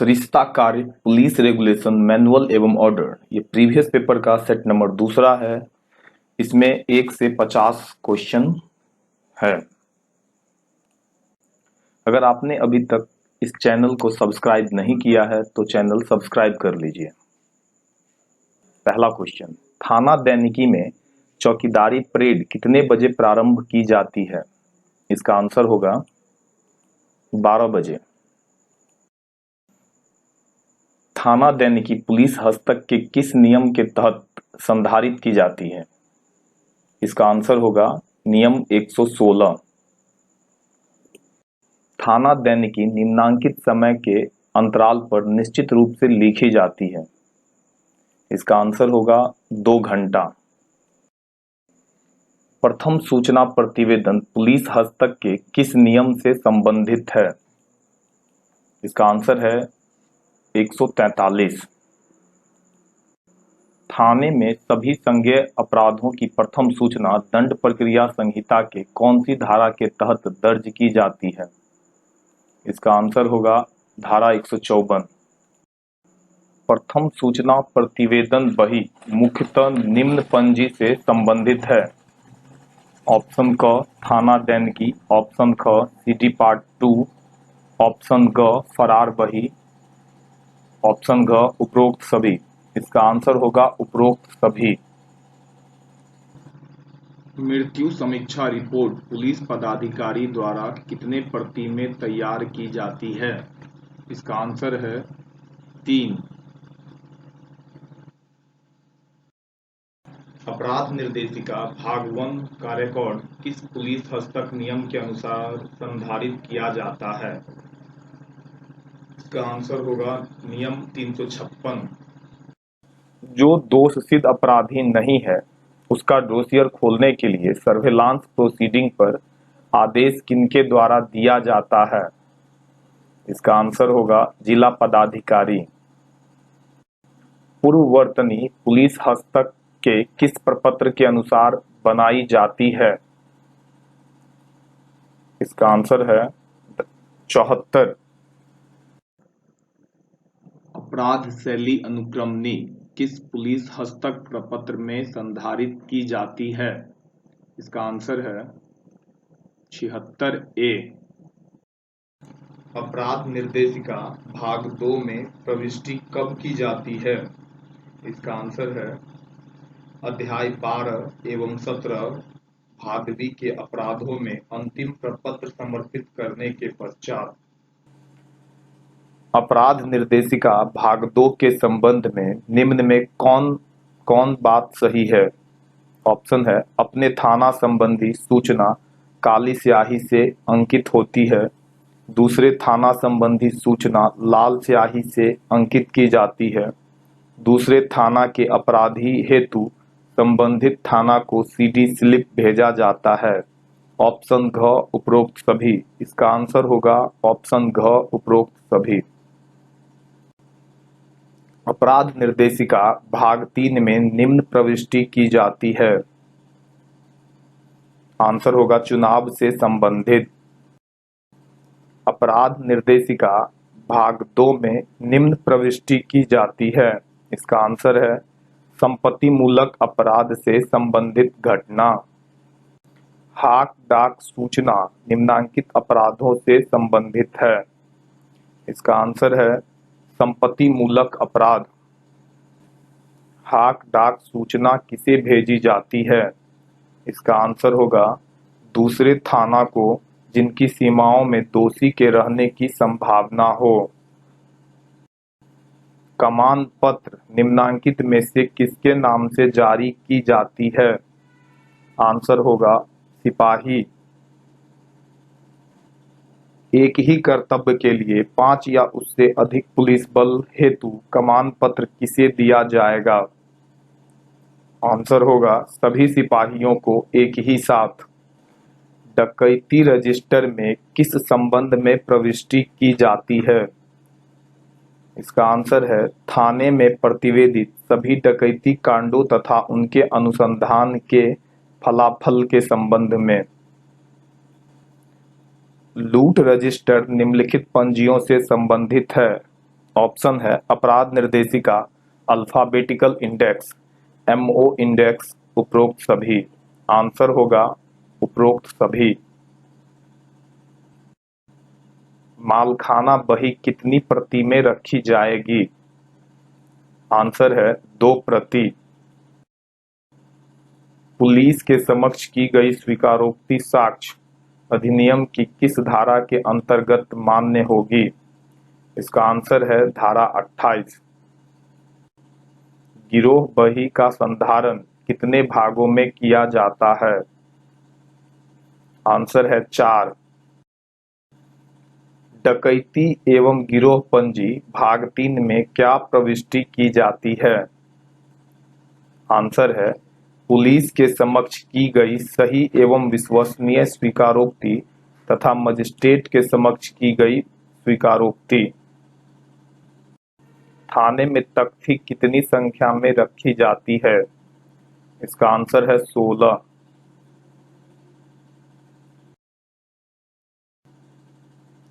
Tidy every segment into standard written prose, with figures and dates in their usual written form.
सरिस्ता कार्य police regulation manual एवं ऑर्डर ये प्रीवियस पेपर का सेट नंबर दूसरा है। इसमें 1 से 50 क्वेश्चन है। अगर आपने अभी तक इस चैनल को सब्सक्राइब नहीं किया है तो चैनल सब्सक्राइब कर लीजिए। पहला क्वेश्चन, थाना दैनिकी में चौकीदारी परेड कितने बजे प्रारंभ की जाती है? इसका आंसर होगा 12 बजे। थाना दैनिकी पुलिस हस्तक के किस नियम के तहत संधारित की जाती है? इसका आंसर होगा नियम 116। थाना दैनिकी निम्नांकित समय के अंतराल पर निश्चित रूप से लिखी जाती है। इसका आंसर होगा 2 घंटा। प्रथम सूचना प्रतिवेदन पुलिस हस्तक के किस नियम से संबंधित है? इसका आंसर है 143। थाने में सभी संज्ञेय अपराधों की प्रथम सूचना दंड प्रक्रिया संहिता के कौन सी धारा के तहत दर्ज की जाती है? इसका आंसर होगा धारा 154। प्रथम सूचना प्रतिवेदन बही मुख्यतः निम्न पंजी से संबंधित है। ऑप्शन क थाना दैनिकी, ऑप्शन ख सिटी पार्ट 2, ऑप्शन ग फरार बही, ऑप्शन घ उपरोक्त सभी। इसका आंसर होगा उपरोक्त सभी। मृत्यु समीक्षा रिपोर्ट पुलिस पदाधिकारी द्वारा कितने प्रति में तैयार की जाती है? इसका आंसर है 3। अपराध निर्देशिका भाग 1 का रिकॉर्ड किस पुलिस हस्तक नियम के अनुसार संधारित किया जाता है? इसका आंसर होगा नियम 356। जो दोष सिद्ध अपराधी नहीं है उसका डोसियर खोलने के लिए सर्वेलांस प्रोसीडिंग पर आदेश किनके द्वारा दिया जाता है? इसका आंसर होगा जिला पदाधिकारी। पूर्ववर्तनी पुलिस हस्तक के किस प्रपत्र के अनुसार बनाई जाती है? इसका आंसर है 74। अपराध शैली अनुक्रमणी किस पुलिस हस्तक प्रपत्र में संधारित की जाती है? इसका आंसर है 76A। अपराध निर्देशिका भाग 2 में प्रविष्टि कब की जाती है? इसका आंसर है अध्याय 12 एवं 17 भाग बी के अपराधों में अंतिम प्रपत्र समर्पित करने के पश्चात। अपराध निर्देशिका भाग 2 के संबंध में निम्न में कौन कौन बात सही है? ऑप्शन है अपने थाना संबंधी सूचना काली स्याही से अंकित होती है। दूसरे थाना संबंधी सूचना लाल स्याही से अंकित की जाती है। दूसरे थाना के अपराधी हेतु संबंधित थाना को सीडी स्लिप भेजा जाता है। ऑप्शन घ उपरोक्त सभी। इसका आंसर होगा ऑप्शन घ उपरोक्त सभी। अपराध निर्देशिका भाग 3 में निम्न प्रविष्टि की जाती है। आंसर होगा चुनाव से संबंधित। अपराध निर्देशिका भाग 2 में निम्न प्रविष्टि की जाती है। इसका आंसर है संपत्ति मूलक अपराध से संबंधित घटना। हाक डाक सूचना निम्नांकित अपराधों से संबंधित है। इसका आंसर है संपत्ति मूलक अपराध। हाक डाक सूचना किसे भेजी जाती है? इसका आंसर होगा दूसरे थाना को जिनकी सीमाओं में दोषी के रहने की संभावना हो। कमान पत्र निम्नांकित में से किसके नाम से जारी की जाती है? आंसर होगा सिपाही। एक ही कर्तव्य के लिए 5 या उससे अधिक पुलिस बल हेतु कमान पत्र किसे दिया जाएगा? आंसर होगा सभी सिपाहियों को एक ही साथ। डकैती रजिस्टर में किस संबंध में प्रविष्टि की जाती है? इसका आंसर है थाने में प्रतिवेदित सभी डकैती कांडों तथा उनके अनुसंधान के फलाफल के संबंध में। लूट रजिस्टर निम्नलिखित पंजियों से संबंधित है। ऑप्शन है अपराध निर्देशिका, अल्फाबेटिकल इंडेक्स, एमओ इंडेक्स, उपरोक्त सभी। आंसर होगा उपरोक्त सभी। मालखाना बही कितनी प्रति में रखी जाएगी? आंसर है 2 प्रति। पुलिस के समक्ष की गई स्वीकारोक्ति साक्ष्य अधिनियम की किस धारा के अंतर्गत मान्य होगी? इसका आंसर है धारा 28। गिरोह बही का संधारण कितने भागों में किया जाता है? आंसर है 4। डकैती एवं गिरोह पंजी भाग 3 में क्या प्रविष्टि की जाती है? आंसर है पुलिस के समक्ष की गई सही एवं विश्वसनीय स्वीकारोक्ति तथा मजिस्ट्रेट के समक्ष की गई स्वीकारोक्ति। थाने में तख्ती कितनी संख्या में रखी जाती है? इसका आंसर है 16।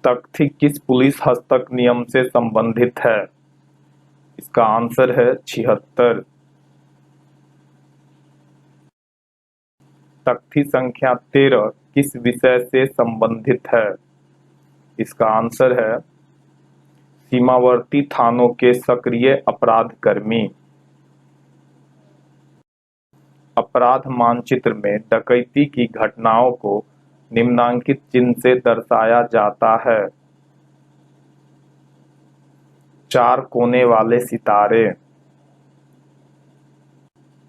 तख्ती किस पुलिस हस्तक नियम से संबंधित है? इसका आंसर है 76। तख्ती संख्या 13 किस विषय से संबंधित है? इसका आंसर है सीमावर्ती थानों के सक्रिय अपराध कर्मी। अपराध मानचित्र में डकैती की घटनाओं को निम्नांकित चिन्ह से दर्शाया जाता है। 4 कोने वाले सितारे।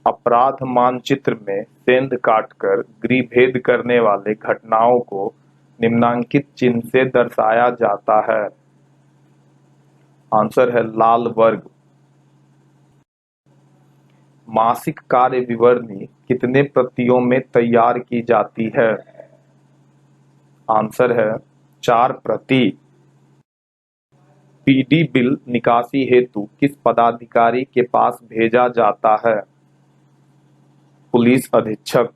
अपराध मानचित्र में सेंध काटकर गृहभेद करने वाले घटनाओं को निम्नांकित चिन्ह से दर्शाया जाता है। आंसर है लाल वर्ग। मासिक कार्य विवरणी कितने प्रतियों में तैयार की जाती है? आंसर है 4 प्रति। पीडी बिल निकासी हेतु किस पदाधिकारी के पास भेजा जाता है? पुलिस अधीक्षक।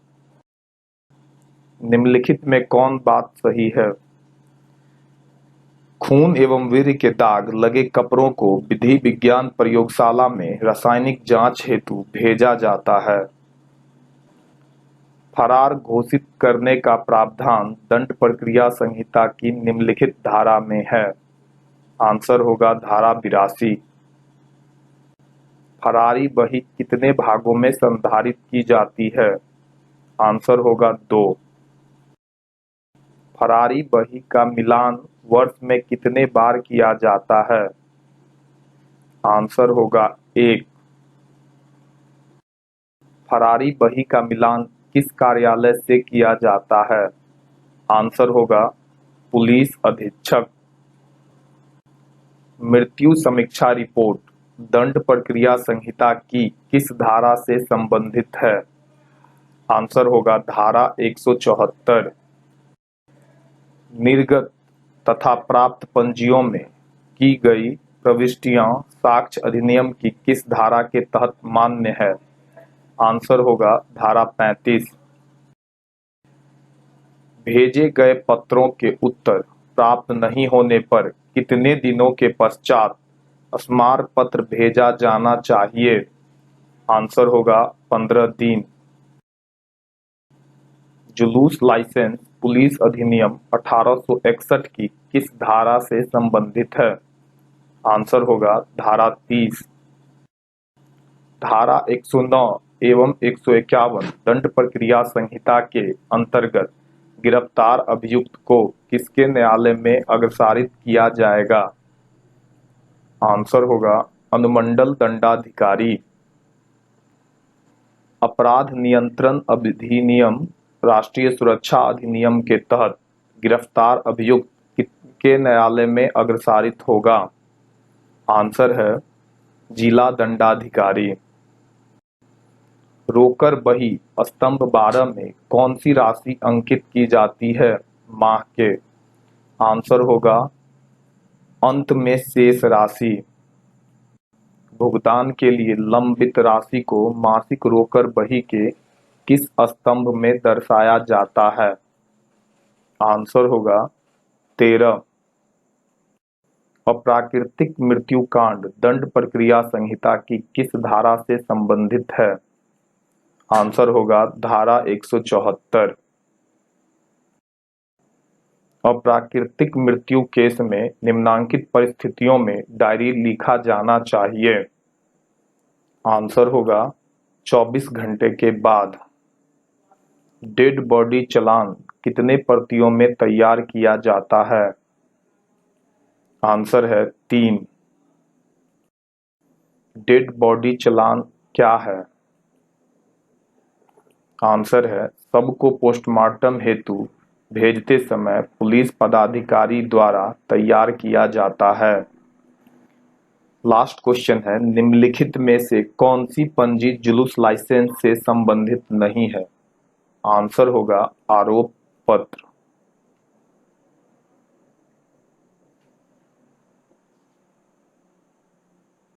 निम्नलिखित में कौन बात सही है? खून एवं वीर्य के दाग लगे कपड़ों को विधि विज्ञान प्रयोगशाला में रासायनिक जांच हेतु भेजा जाता है। फरार घोषित करने का प्रावधान दंड प्रक्रिया संहिता की निम्नलिखित धारा में है। आंसर होगा धारा 82। फरारी बही कितने भागों में संधारित की जाती है? आंसर होगा 2। फरारी बही का मिलान वर्ष में कितने बार किया जाता है? आंसर होगा 1। फरारी बही का मिलान किस कार्यालय से किया जाता है? आंसर होगा पुलिस अधीक्षक। मृत्यु समीक्षा रिपोर्ट दंड प्रक्रिया संहिता की किस धारा से संबंधित है? आंसर होगा धारा 174। निर्गत तथा प्राप्त पंजियों में की गई प्रविष्टियां साक्ष्य अधिनियम की किस धारा के तहत मान्य है? आंसर होगा धारा 35। भेजे गए पत्रों के उत्तर प्राप्त नहीं होने पर कितने दिनों के पश्चात स्मारक पत्र भेजा जाना चाहिए? आंसर होगा 15 दिन। जुलूस लाइसेंस पुलिस अधिनियम 1861 की किस धारा से संबंधित है? आंसर होगा धारा 30। धारा 109 एवं 151 दंड प्रक्रिया संहिता के अंतर्गत गिरफ्तार अभियुक्त को किसके न्यायालय में अग्रसारित किया जाएगा? आंसर होगा अनुमंडल दंडाधिकारी। अपराध नियंत्रण अधिनियम राष्ट्रीय सुरक्षा अधिनियम के तहत गिरफ्तार अभियुक्त किसके न्यायालय में अग्रसारित होगा? आंसर है जिला दंडाधिकारी। रोकर बही स्तंभ 12 में कौन सी राशि अंकित की जाती है माह के? आंसर होगा अंत में शेष राशि। भुगतान के लिए लंबित राशि को मासिक रोकर बही के किस स्तंभ में दर्शाया जाता है? आंसर होगा 13। अप्राकृतिक मृत्यु कांड दंड प्रक्रिया संहिता की किस धारा से संबंधित है? आंसर होगा धारा 174। अप्राकृतिक मृत्यु केस में निम्नांकित परिस्थितियों में डायरी लिखा जाना चाहिए। आंसर होगा 24 घंटे के बाद। डेड बॉडी चालान कितने प्रतियों में तैयार किया जाता है? आंसर है 3। डेड बॉडी चालान क्या है? आंसर है सबको पोस्टमार्टम हेतु भेजते समय पुलिस पदाधिकारी द्वारा तैयार किया जाता है। लास्ट क्वेश्चन है, निम्नलिखित में से कौन सी पंजी जुलूस लाइसेंस से संबंधित नहीं है? आंसर होगा आरोप पत्र।